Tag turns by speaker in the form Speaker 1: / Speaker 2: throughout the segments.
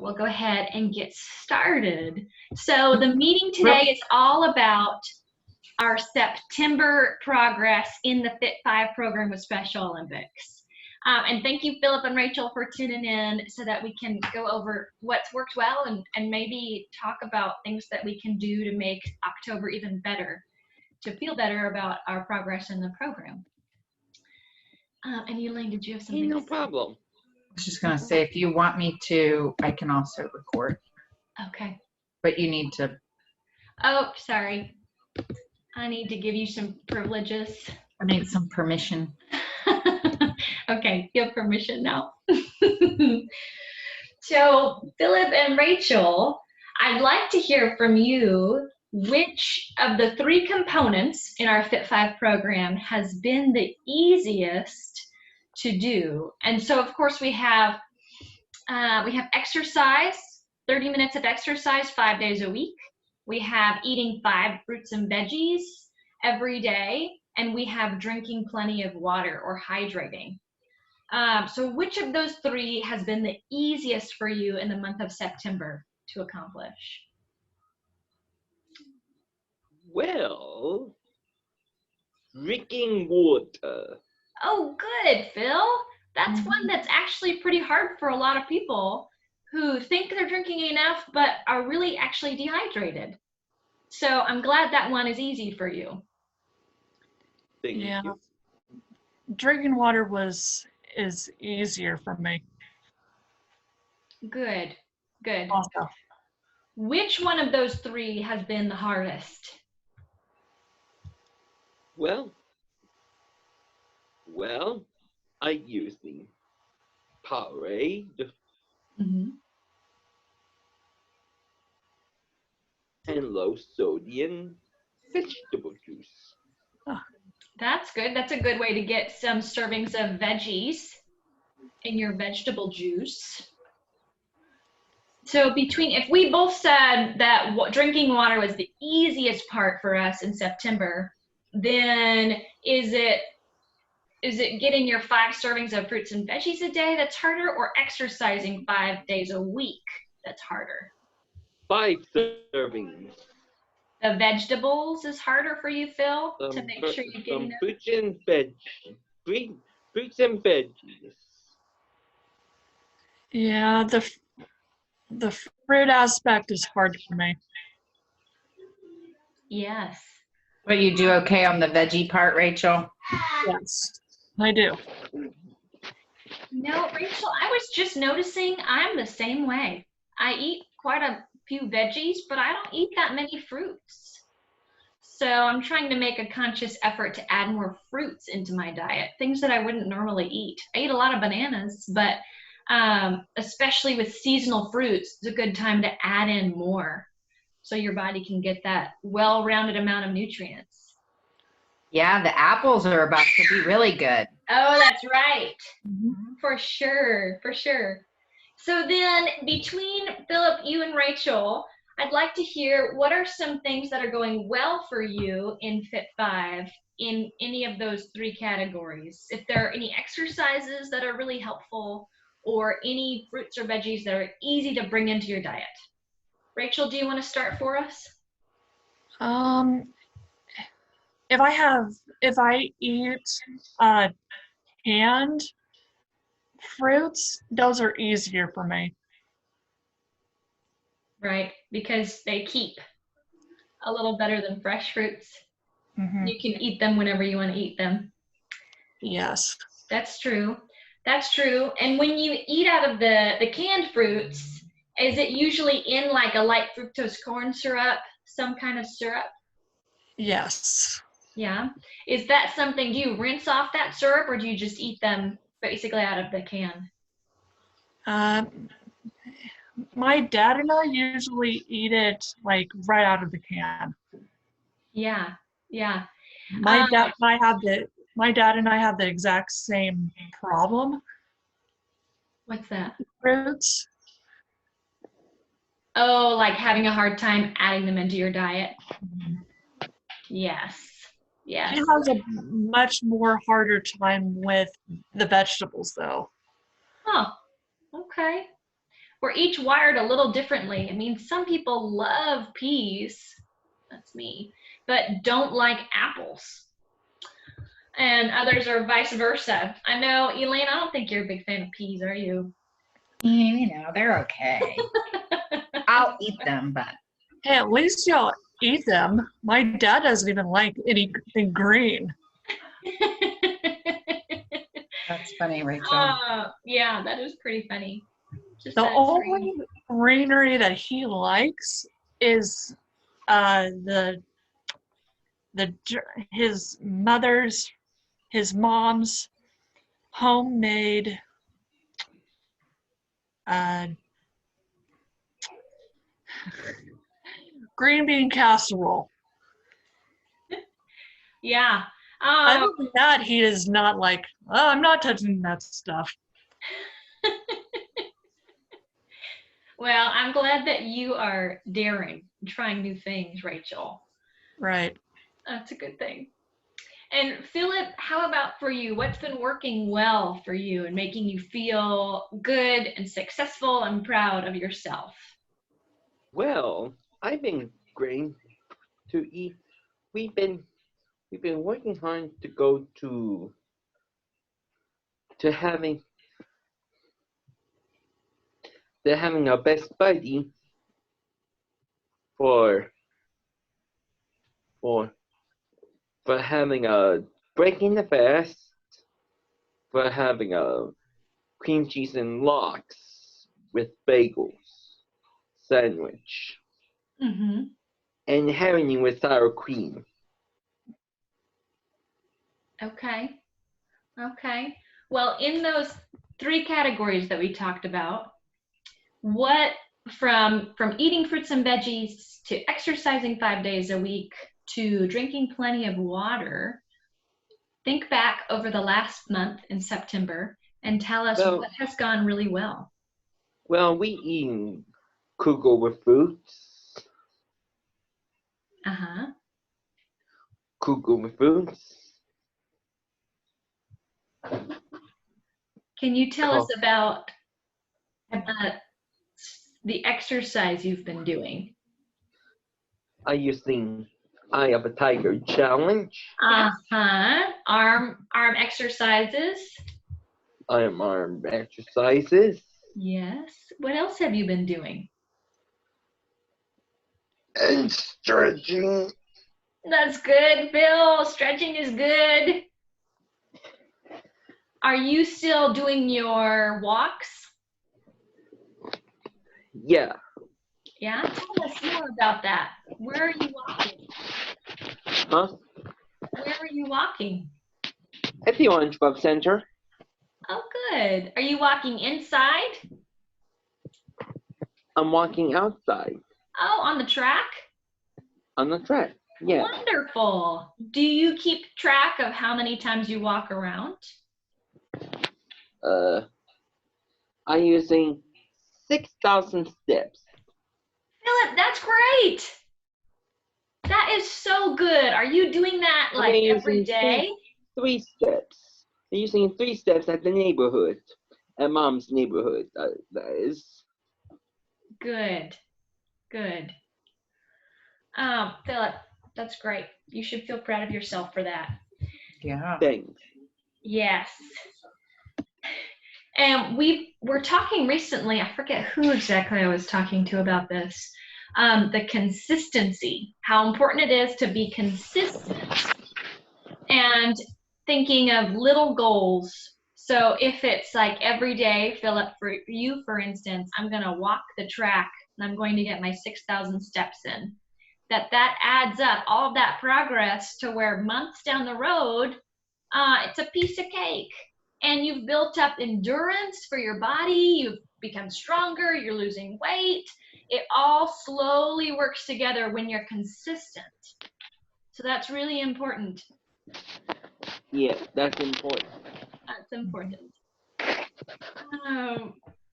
Speaker 1: we'll go ahead and get started. So the meeting today is all about our September progress in the Fit 5 program with Special Olympics. And thank you, Philip and Rachel, for tuning in so that we can go over what's worked well and maybe talk about things that we can do to make October even better, to feel better about our progress in the program. And Elaine, did you have something?
Speaker 2: No problem.
Speaker 3: I was just going to say, if you want me to, I can also record.
Speaker 1: Okay.
Speaker 3: But you need to.
Speaker 1: Oh, sorry. I need to give you some privileges.
Speaker 3: I need some permission.
Speaker 1: Okay, you have permission now. So, Philip and Rachel, I'd like to hear from you which of the three components in our Fit 5 program has been the easiest to do. And so, of course, we have exercise, 30 minutes of exercise 5 days a week. We have eating 5 fruits and veggies every day, and we have drinking plenty of water or hydrating. So which of those three has been the easiest for you in the month of September to accomplish?
Speaker 2: Well, drinking water.
Speaker 1: Oh, good, Phil. That's one that's actually pretty hard for a lot of people who think they're drinking enough but are really actually dehydrated. So I'm glad that one is easy for you.
Speaker 2: Thank you.
Speaker 4: Drinking water is easier for me.
Speaker 1: Good.
Speaker 4: Also.
Speaker 1: Which one of those three has been the hardest?
Speaker 2: Well, I using Powerade and low sodium vegetable juice.
Speaker 4: Oh.
Speaker 1: That's good. That's a good way to get some servings of veggies in your vegetable juice. So if we both said that drinking water was the easiest part for us in September, then is it getting your 5 servings of fruits and veggies a day that's harder, or exercising 5 days a week that's harder?
Speaker 2: 5 servings.
Speaker 1: The vegetables is harder for you, Phil, to make sure you're getting them?
Speaker 2: Fruits and veggies.
Speaker 4: Yeah, the fruit aspect is hard for me.
Speaker 1: Yes.
Speaker 3: But you do okay on the veggie part, Rachel?
Speaker 4: Yes, I do.
Speaker 1: No, Rachel, I was just noticing I'm the same way. I eat quite a few veggies, but I don't eat that many fruits. So I'm trying to make a conscious effort to add more fruits into my diet, things that I wouldn't normally eat. I eat a lot of bananas, but especially with seasonal fruits, it's a good time to add in more so your body can get that well-rounded amount of nutrients. Yeah,
Speaker 3: the apples are about to be really good.
Speaker 1: Oh, that's right. For sure. So then between Philip, you and Rachel, I'd like to hear what are some things that are going well for you in Fit 5 in any of those 3 categories. If there are any exercises that are really helpful, or any fruits or veggies that are easy to bring into your diet. Rachel, do you want to start for us?
Speaker 4: If I eat canned fruits, those are easier for me.
Speaker 1: Right, because they keep a little better than fresh fruits. You can eat them whenever you want to eat them.
Speaker 4: Yes.
Speaker 1: That's true. And when you eat out of the canned fruits, is it usually in like a light fructose corn syrup, some kind of syrup?
Speaker 4: Yes.
Speaker 1: Yeah. Is that something, do you rinse off that syrup, or do you just eat them basically out of the can?
Speaker 4: My dad and I usually eat it like right out of the can.
Speaker 1: Yeah.
Speaker 4: My dad and I have the exact same problem.
Speaker 1: What's that?
Speaker 4: Fruits.
Speaker 1: Oh, like having a hard time adding them into your diet? Yes.
Speaker 4: He has a much more harder time with the vegetables, though.
Speaker 1: Oh, okay. We're each wired a little differently. I mean, some people love peas, that's me, but don't like apples. And others are vice versa. I know, Elaine, I don't think you're a big fan of peas, are you?
Speaker 3: You know, they're okay. I'll eat them, but
Speaker 4: Hey, at least y'all eat them. My dad doesn't even like anything green.
Speaker 3: that's funny, Rachel.
Speaker 1: Yeah, that is pretty funny. Just
Speaker 4: The
Speaker 1: that it's
Speaker 4: only greenery that he likes is his mom's homemade green bean casserole.
Speaker 1: Yeah.
Speaker 4: Other than that, he is not like, oh, I'm not touching that stuff.
Speaker 1: Well, I'm glad that you are daring, trying new things, Rachel.
Speaker 4: Right.
Speaker 1: That's a good thing. And Philip, how about for you? What's been working well for you and making you feel good and successful and proud of yourself?
Speaker 2: Well, I've been great to eat. We've been working hard to go to having our best buddy for having a breaking the fast, for having a cream cheese and lox with bagels sandwich, and having it with sour cream.
Speaker 1: Okay. Well, in those 3 categories that we talked about, what from eating fruits and veggies to exercising 5 days a week to drinking plenty of water, think back over the last month in September and tell us what has gone really well.
Speaker 2: Well, we eat kugel with fruits. Kugel with fruits.
Speaker 1: Can you tell us about the exercise you've been doing?
Speaker 2: I using Eye of a Tiger challenge.
Speaker 1: Arm exercises.
Speaker 2: Arm exercises.
Speaker 1: Yes. What else have you been doing?
Speaker 2: And stretching.
Speaker 1: That's good, Bill. Stretching is good. Are you still doing your walks?
Speaker 2: Yeah.
Speaker 1: Yeah? Tell us more about that. Where are you walking?
Speaker 2: Huh?
Speaker 1: Where are you walking?
Speaker 2: At the Orange Club Center.
Speaker 1: Oh, good. Are you walking inside?
Speaker 2: I'm walking outside.
Speaker 1: Oh, on the track?
Speaker 2: On the track, yeah.
Speaker 1: Wonderful. Do you keep track of how many times you walk around?
Speaker 2: I'm using 6,000 steps.
Speaker 1: Philip, that's great. That is so good. Are you doing that like every day?
Speaker 2: 3 steps. I'm using 3 steps at the neighborhood, at Mom's neighborhood. That is.
Speaker 1: Good. Philip, that's great. You should feel proud of yourself for that.
Speaker 3: Yeah.
Speaker 2: Thanks.
Speaker 1: Yes. And we were talking recently, I forget who exactly I was talking to about this, the consistency, how important it is to be consistent and thinking of little goals. So if it's like every day, Philip, for you, for instance, I'm going to walk the track and I'm going to get my 6,000 steps in. That adds up, all of that progress to where months down the road, it's a piece of cake. And you've built up endurance for your body, you've become stronger, you're losing weight. It all slowly works together when you're consistent. So that's really important.
Speaker 2: Yeah, that's important.
Speaker 1: That's important.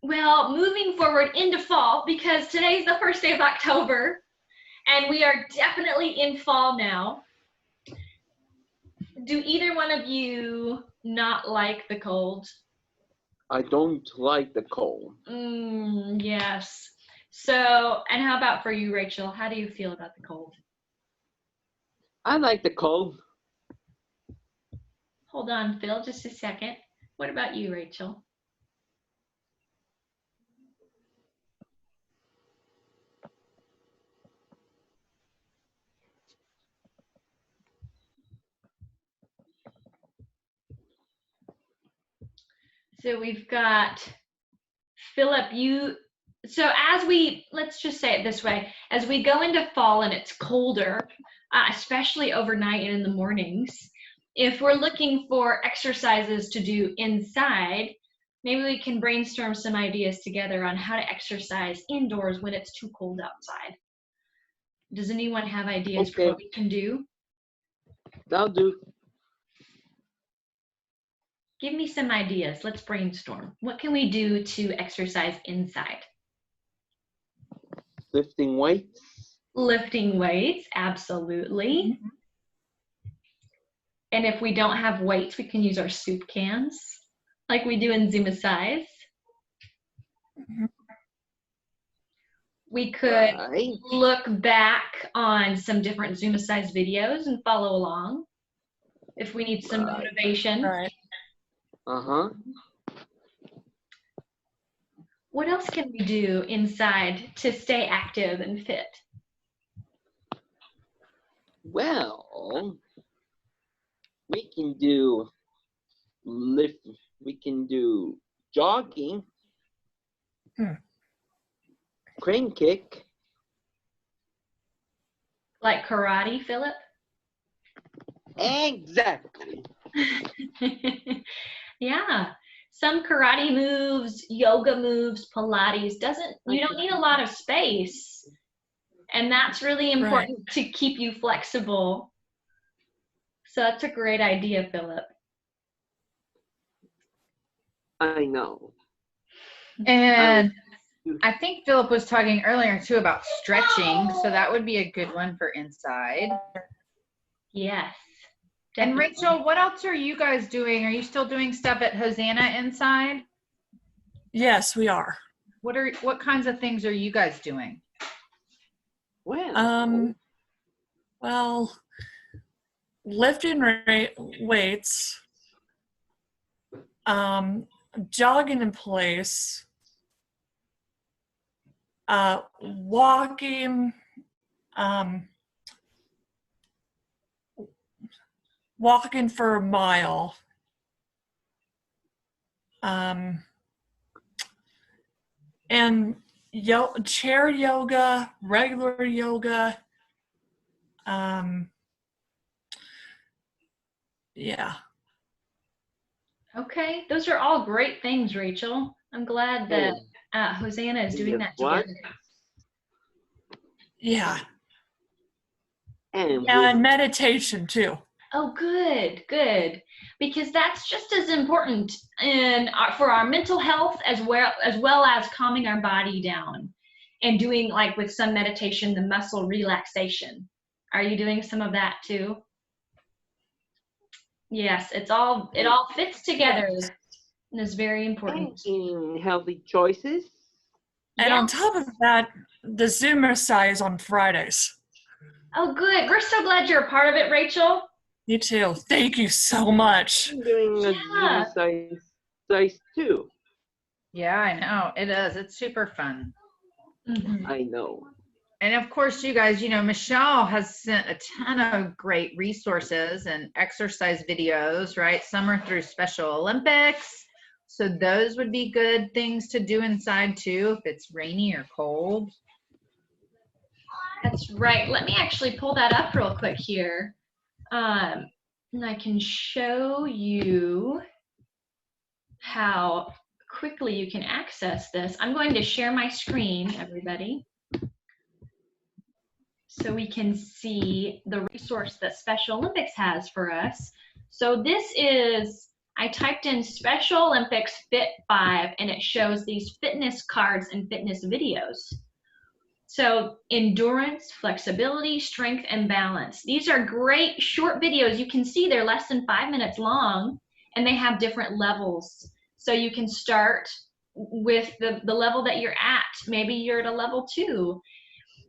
Speaker 1: Well, moving forward into fall, because today's the first day of October, and we are definitely in fall now. Do either one of you not like the cold?
Speaker 2: I don't like the cold.
Speaker 1: Yes. So, and how about for you, Rachel? How do you feel about the cold?
Speaker 2: I like the cold.
Speaker 1: Hold on, Phil, just a second. What about you, Rachel? So we've got Philip, so let's just say it this way, as we go into fall and it's colder, especially overnight and in the mornings, if we're looking for exercises to do inside, maybe we can brainstorm some ideas together on how to exercise indoors when it's too cold outside. Does anyone have ideas for what we can do?
Speaker 2: That'll do.
Speaker 1: Give me some ideas. Let's brainstorm. What can we do to exercise inside?
Speaker 2: Lifting weights.
Speaker 1: Lifting weights, absolutely. And if we don't have weights, we can use our soup cans like we do in Zoomasize. We could look back on some different Zoomasize videos and follow along if we need some motivation.
Speaker 4: Right.
Speaker 2: Uh-huh.
Speaker 1: What else can we do inside to stay active and fit?
Speaker 2: Well, we can do jogging, crane kick.
Speaker 1: Like karate, Philip?
Speaker 2: Exactly.
Speaker 1: Yeah. Some karate moves, yoga moves, Pilates you don't need a lot of space. And that's really important to keep you flexible. So that's a great idea, Philip.
Speaker 2: I know.
Speaker 3: And I think Philip was talking earlier too about stretching, so that would be a good one for inside.
Speaker 1: Yes.
Speaker 3: And
Speaker 1: Definitely.
Speaker 3: Rachel, what else are you guys doing? Are you still doing stuff at Hosanna inside?
Speaker 4: Yes, we are.
Speaker 3: What kinds of things are you guys doing?
Speaker 2: Well,
Speaker 4: Well, lifting weights, jogging in place, walking, walking for a mile, and chair yoga, regular yoga, yeah.
Speaker 1: Okay, those are all great things, Rachel. I'm glad that Hosanna is doing that together.
Speaker 4: Yeah.
Speaker 2: And
Speaker 4: meditation too.
Speaker 1: Oh, good, good. Because that's just as important for our mental health as well as calming our body down and doing, like with some meditation, the muscle relaxation. Are you doing some of that too? Yes, it all fits together and is very important.
Speaker 2: Making healthy choices.
Speaker 4: And on top of that, the Zoomasize on Fridays.
Speaker 1: Oh, good. We're so glad you're a part of it, Rachel.
Speaker 4: You too. Thank you so much.
Speaker 2: I'm doing a Zoomasize too.
Speaker 3: Yeah, I know. It is. It's super fun.
Speaker 1: Mm-hmm.
Speaker 2: I know.
Speaker 3: And of course, you guys, Michelle has sent a ton of great resources and exercise videos, right? Some are through Special Olympics. So those would be good things to do inside too, if it's rainy or cold.
Speaker 1: That's right. Let me actually pull that up real quick here. And I can show you how quickly you can access this. I'm going to share my screen, everybody, so we can see the resource that Special Olympics has for us. So this is, I typed in Special Olympics Fit 5, and it shows these fitness cards and fitness videos. So endurance, flexibility, strength, and balance. These are great short videos. You can see they're less than 5 minutes long, and they have different levels. So you can start with the level that you're at. Maybe you're at a level 2,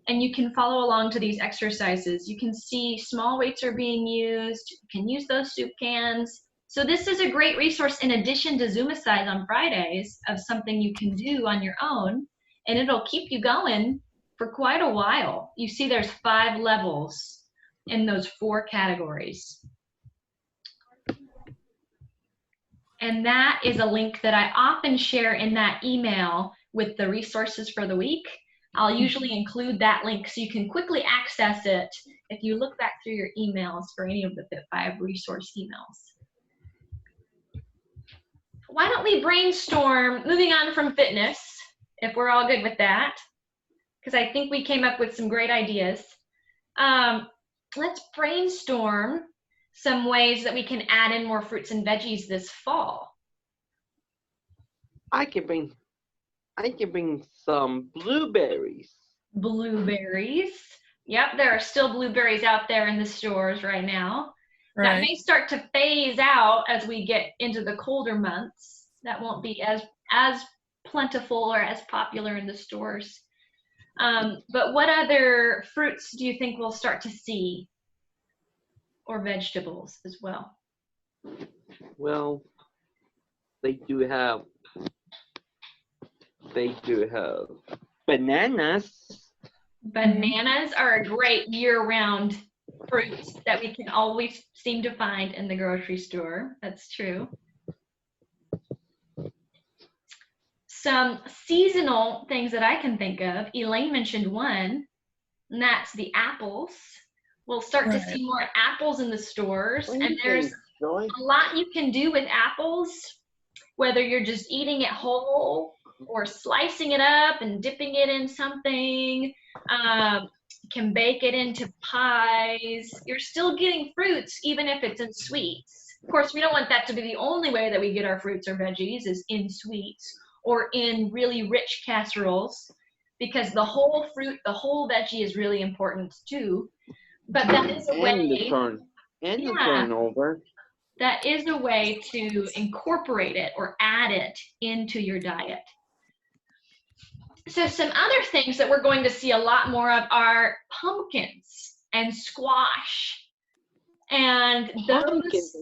Speaker 1: and you can follow along to these exercises. You can see small weights are being used. You can use those soup cans. So this is a great resource in addition to Zoomicize on Fridays of something you can do on your own, and it'll keep you going for quite a while. You see there's 5 levels in those 4 categories. And that is a link that I often share in that email with the resources for the week. I'll usually include that link so you can quickly access it if you look back through your emails for any of the Fit 5 resource emails. Why don't we brainstorm, moving on from fitness, if we're all good with that, because I think we came up with some great ideas. Let's brainstorm some ways that we can add in more fruits and veggies this fall.
Speaker 2: I can bring some blueberries.
Speaker 1: Blueberries. Yep, there are still blueberries out there in the stores right now. That
Speaker 4: Right.
Speaker 1: may start to phase out as we get into the colder months. That won't be as plentiful or as popular in the stores. But what other fruits do you think we'll start to see? Or vegetables as well?
Speaker 2: Well, they do have bananas.
Speaker 1: Bananas are a great year-round fruit that we can always seem to find in the grocery store. That's true. Some seasonal things that I can think of, Elaine mentioned one, and that's the apples. We'll start to see more apples in the stores, and there's a lot you can do with apples, whether you're just eating it whole or slicing it up and dipping it in something. You can bake it into pies. You're still getting fruits, even if it's in sweets. Of course, we don't want that to be the only way that we get our fruits or veggies is in sweets or in really rich casseroles, because the whole fruit, the whole veggie is really important too. But that is a way.
Speaker 2: The turnover.
Speaker 1: That is a way to incorporate it or add it into your diet. So some other things that we're going to see a lot more of are pumpkins and squash. And those,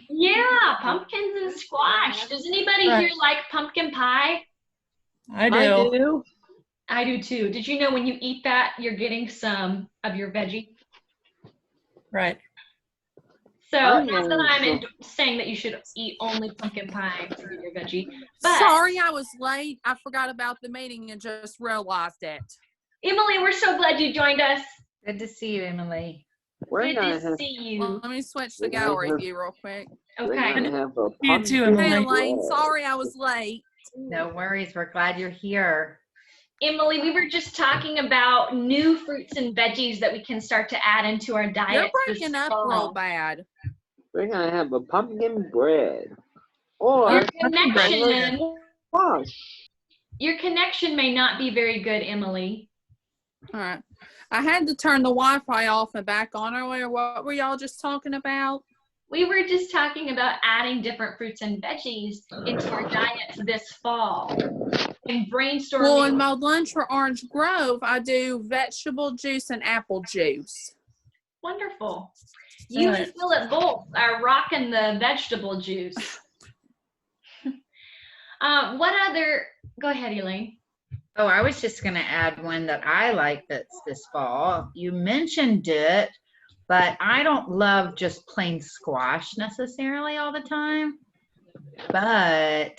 Speaker 1: yeah, pumpkins and squash. Does anybody here like pumpkin pie?
Speaker 4: I do.
Speaker 1: I do too. Did you know when you eat that, you're getting some of your veggie?
Speaker 4: Right.
Speaker 1: So not that I'm saying that you should eat only pumpkin pie for your veggie. But
Speaker 5: sorry I was late. I forgot about the meeting and just realized it.
Speaker 1: Emily, we're so glad you joined us.
Speaker 3: Good to see you, Emily.
Speaker 1: Good to see you.
Speaker 5: Well, let me switch the gallery view real quick.
Speaker 1: Okay.
Speaker 4: You too,
Speaker 5: Hey,
Speaker 4: Emily.
Speaker 5: Elaine, sorry I was late.
Speaker 3: No worries. We're glad you're here.
Speaker 1: Emily, we were just talking about new fruits and veggies that we can start to add into our diet.
Speaker 5: You're breaking up real bad.
Speaker 2: We're gonna have a pumpkin bread. Or
Speaker 1: your connection may not be very good, Emily.
Speaker 5: All right. I had to turn the Wi-Fi off and back on earlier. What were y'all just talking about?
Speaker 1: We were just talking about adding different fruits and veggies into our diets this fall and brainstorming.
Speaker 5: Well, in my lunch for Orange Grove, I do vegetable juice and apple juice.
Speaker 1: Wonderful. You and Philip both are rocking the vegetable juice. What other, go ahead, Elaine.
Speaker 3: Oh, I was just going to add one that I like that's this fall. You mentioned it, but I don't love just plain squash necessarily all the time. But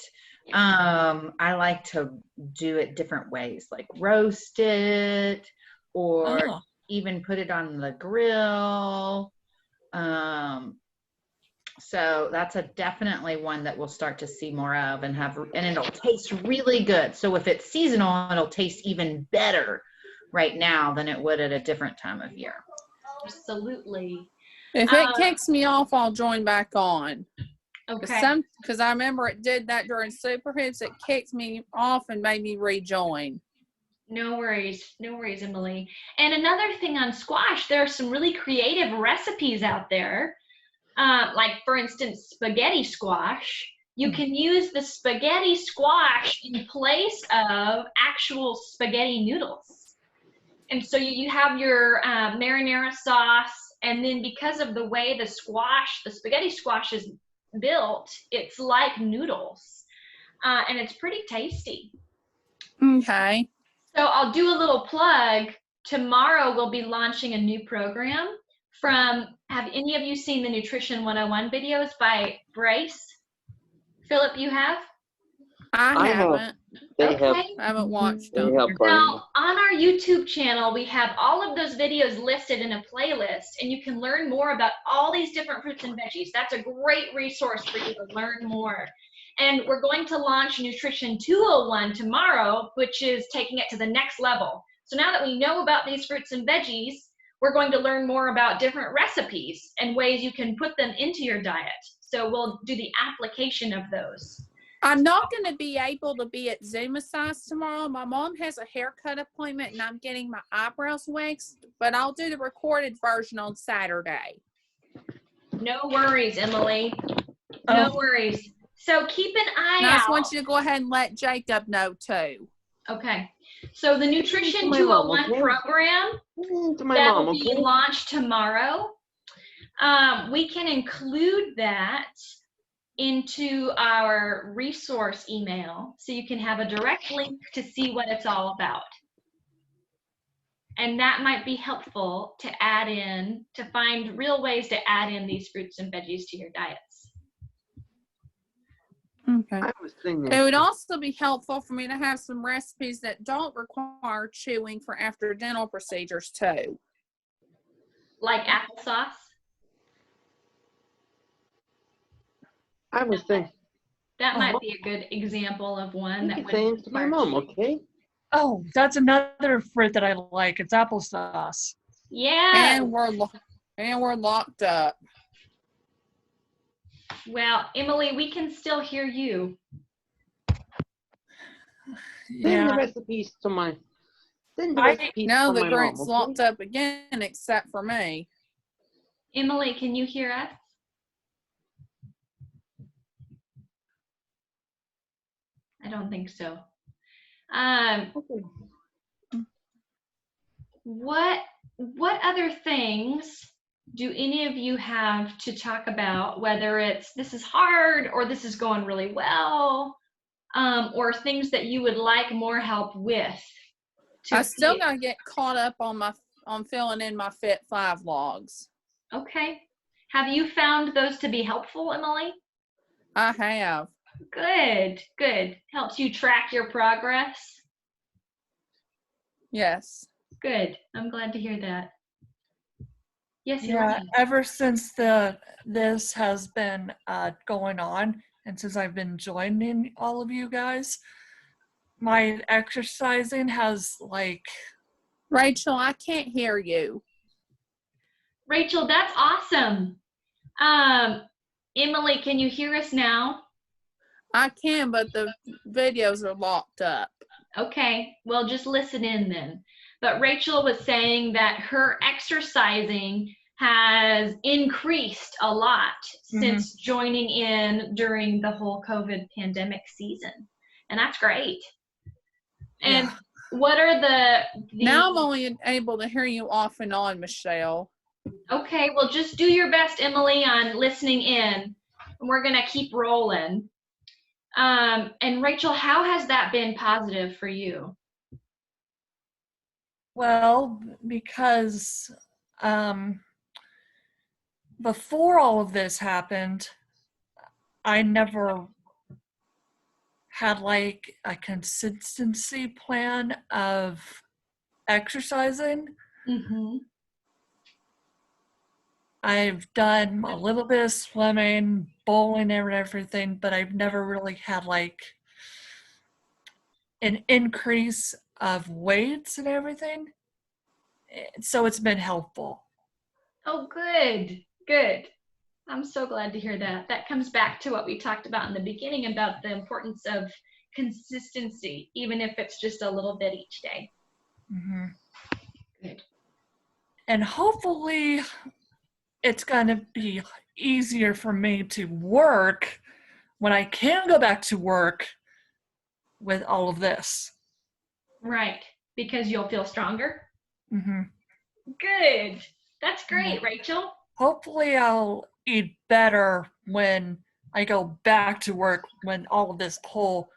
Speaker 3: I like to do it different ways, like roast it or even put it on the grill. So that's definitely one that we'll start to see more of and it'll taste really good. So if it's seasonal, it'll taste even better right now than it would at a different time of year.
Speaker 1: Absolutely.
Speaker 5: If it kicks me off, I'll join back on.
Speaker 1: Okay.
Speaker 5: Because I remember it did that during Super Hits. It kicked me off and made me rejoin.
Speaker 1: No worries. No worries, Emily. And another thing on squash, there are some really creative recipes out there. Like, for instance, spaghetti squash. you can use the spaghetti squash in place of actual spaghetti noodles. And so you have your marinara sauce, and then because of the way the spaghetti squash is built, it's like noodles, and it's pretty tasty.
Speaker 5: Okay.
Speaker 1: So I'll do a little plug. Tomorrow we'll be launching a new program have any of you seen the Nutrition 101 videos by Brace? Philip, you have?
Speaker 5: I
Speaker 2: have.
Speaker 5: haven't.
Speaker 2: They have.
Speaker 1: Okay.
Speaker 5: I haven't watched
Speaker 2: They
Speaker 5: them.
Speaker 2: have.
Speaker 1: Now, on our YouTube channel, we have all of those videos listed in a playlist, and you can learn more about all these different fruits and veggies. That's a great resource for you to learn more. And we're going to launch Nutrition 201 tomorrow, which is taking it to the next level. So now that we know about these fruits and veggies, we're going to learn more about different recipes and ways you can put them into your diet. So we'll do the application of those.
Speaker 5: I'm not going to be able to be at Zoomicize tomorrow. My mom has a haircut appointment and I'm getting my eyebrows waxed, but I'll do the recorded version on Saturday.
Speaker 1: No worries, Emily. No worries. So keep an eye
Speaker 5: And I
Speaker 1: out.
Speaker 5: just want you to go ahead and let Jacob know too.
Speaker 1: Okay. So the Nutrition
Speaker 2: My mom,
Speaker 1: 201
Speaker 2: okay?
Speaker 1: program
Speaker 2: To my
Speaker 1: that
Speaker 2: mom,
Speaker 1: will be
Speaker 2: okay?
Speaker 1: launched tomorrow. We can include that into our resource email so you can have a direct link to see what it's all about. And that might be helpful to add in, to find real ways to add in these fruits and veggies to your diets.
Speaker 5: Okay.
Speaker 2: I was thinking.
Speaker 5: It would also be helpful for me to have some recipes that don't require chewing for after dental procedures too.
Speaker 1: Like applesauce.
Speaker 2: I was thinking.
Speaker 1: That might be a good example of one that
Speaker 2: You
Speaker 1: would
Speaker 2: saying to my
Speaker 1: require
Speaker 2: mom,
Speaker 1: chewing.
Speaker 2: okay?
Speaker 4: Oh, that's another fruit that I like. It's applesauce.
Speaker 1: Yeah.
Speaker 5: And we're locked up.
Speaker 1: Well, Emily, we can still hear you.
Speaker 2: Send the
Speaker 4: Yeah.
Speaker 2: recipes to my. Send the
Speaker 4: I-
Speaker 2: recipes
Speaker 5: Now
Speaker 2: to
Speaker 5: the
Speaker 2: my
Speaker 5: drink's
Speaker 2: mom,
Speaker 5: locked
Speaker 2: okay?
Speaker 5: up again except for me.
Speaker 1: Emily, can you hear us? I don't think so. What other things do any of you have to talk about, whether it's this is hard or this is going really well, or things that you would like more help with?
Speaker 5: I still gotta get caught up on filling in my Fit 5 logs.
Speaker 1: Okay. Have you found those to be helpful, Emily?
Speaker 5: I have.
Speaker 1: Good, good. Helps you track your progress?
Speaker 5: Yes.
Speaker 1: Good. I'm glad to hear that. Yes,
Speaker 4: Yeah,
Speaker 1: Elaine.
Speaker 4: ever since this has been going on, and since I've been joining all of you guys, my exercising has
Speaker 5: Rachel, I can't hear you.
Speaker 1: Rachel, that's awesome. Emily, can you hear us now?
Speaker 5: I can, but the videos are locked up.
Speaker 1: Okay, well, just listen in then. But Rachel was saying that her exercising has increased a lot since joining in during the whole COVID pandemic season. And that's great. And what are the
Speaker 5: Now I'm only able to hear you off and on, Michelle.
Speaker 1: Okay, well, just do your best, Emily, on listening in. And we're going to keep rolling. And Rachel, how has that been positive for you?
Speaker 4: well, because before all of this happened, I never had a consistency plan of exercising.
Speaker 1: Mm-hmm.
Speaker 4: I've done a little bit of swimming, bowling, and everything, but I've never really had an increase of weights and everything. So it's been helpful.
Speaker 1: Oh, good, good. I'm so glad to hear that. That comes back to what we talked about in the beginning about the importance of consistency, even if it's just a little bit each day.
Speaker 4: Mm-hmm.
Speaker 1: Good.
Speaker 4: And hopefully it's going to be easier for me to work when I can go back to work with all of this.
Speaker 1: Right. Because you'll feel stronger.
Speaker 4: Hmm.
Speaker 1: Good. That's great, Rachel.
Speaker 4: Hopefully I'll eat better when I go back to work, when all of this whole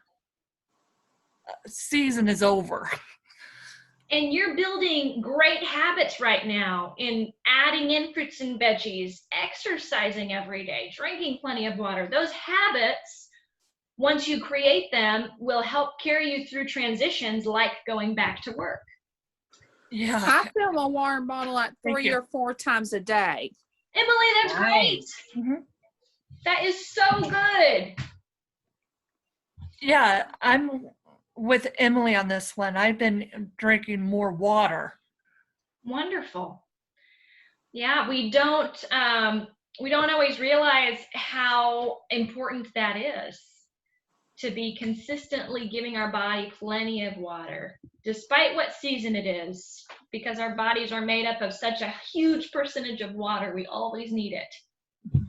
Speaker 4: season is over.
Speaker 1: And you're building great habits right now in adding in fruits and veggies, exercising every day, drinking plenty of water. Those habits, once you create them, will help carry you through transitions like going back to work.
Speaker 4: Yeah.
Speaker 5: I fill my water bottle like
Speaker 4: Thank
Speaker 5: 3
Speaker 4: you.
Speaker 5: or 4 times a day.
Speaker 1: Emily, that's great.
Speaker 4: Mhm.
Speaker 1: That is so good.
Speaker 4: Yeah, I'm with Emily on this one. I've been drinking more water.
Speaker 1: Wonderful. Yeah, we don't always realize how important that is, to be consistently giving our body plenty of water, despite what season it is, because our bodies are made up of such a huge percentage of water. We always need it.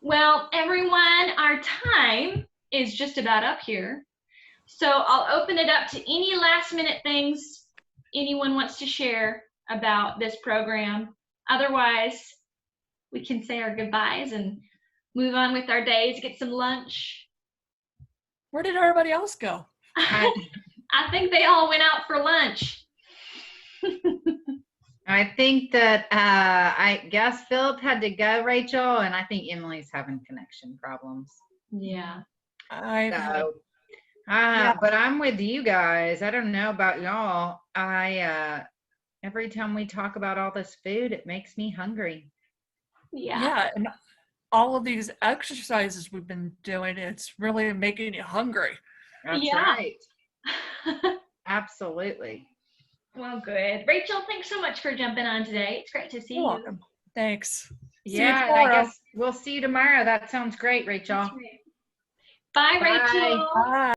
Speaker 1: Well, everyone, our time is just about up here. So I'll open it up to any last minute things anyone wants to share about this program. Otherwise, we can say our goodbyes and move on with our days, get some lunch.
Speaker 4: Where did everybody else go?
Speaker 1: I think they all went out for lunch.
Speaker 3: I think that I guess Philip had to go, Rachel, and I think Emily's having connection problems.
Speaker 1: Yeah.
Speaker 3: So, but I'm with you guys. I don't know about y'all. Every time we talk about all this food, it makes me hungry.
Speaker 1: Yeah.
Speaker 4: And all of these exercises we've been doing, it's really making you hungry.
Speaker 3: That's
Speaker 1: Yeah.
Speaker 3: right. Absolutely.
Speaker 1: Well, good. Rachel, thanks so much for jumping on today. It's great to see
Speaker 4: You're
Speaker 1: you.
Speaker 4: welcome. Thanks. See you
Speaker 3: Yeah, I
Speaker 4: tomorrow.
Speaker 3: guess we'll see you tomorrow. That sounds great, Rachel.
Speaker 1: That's right. Bye,
Speaker 3: Bye.
Speaker 1: Rachel.
Speaker 4: Bye.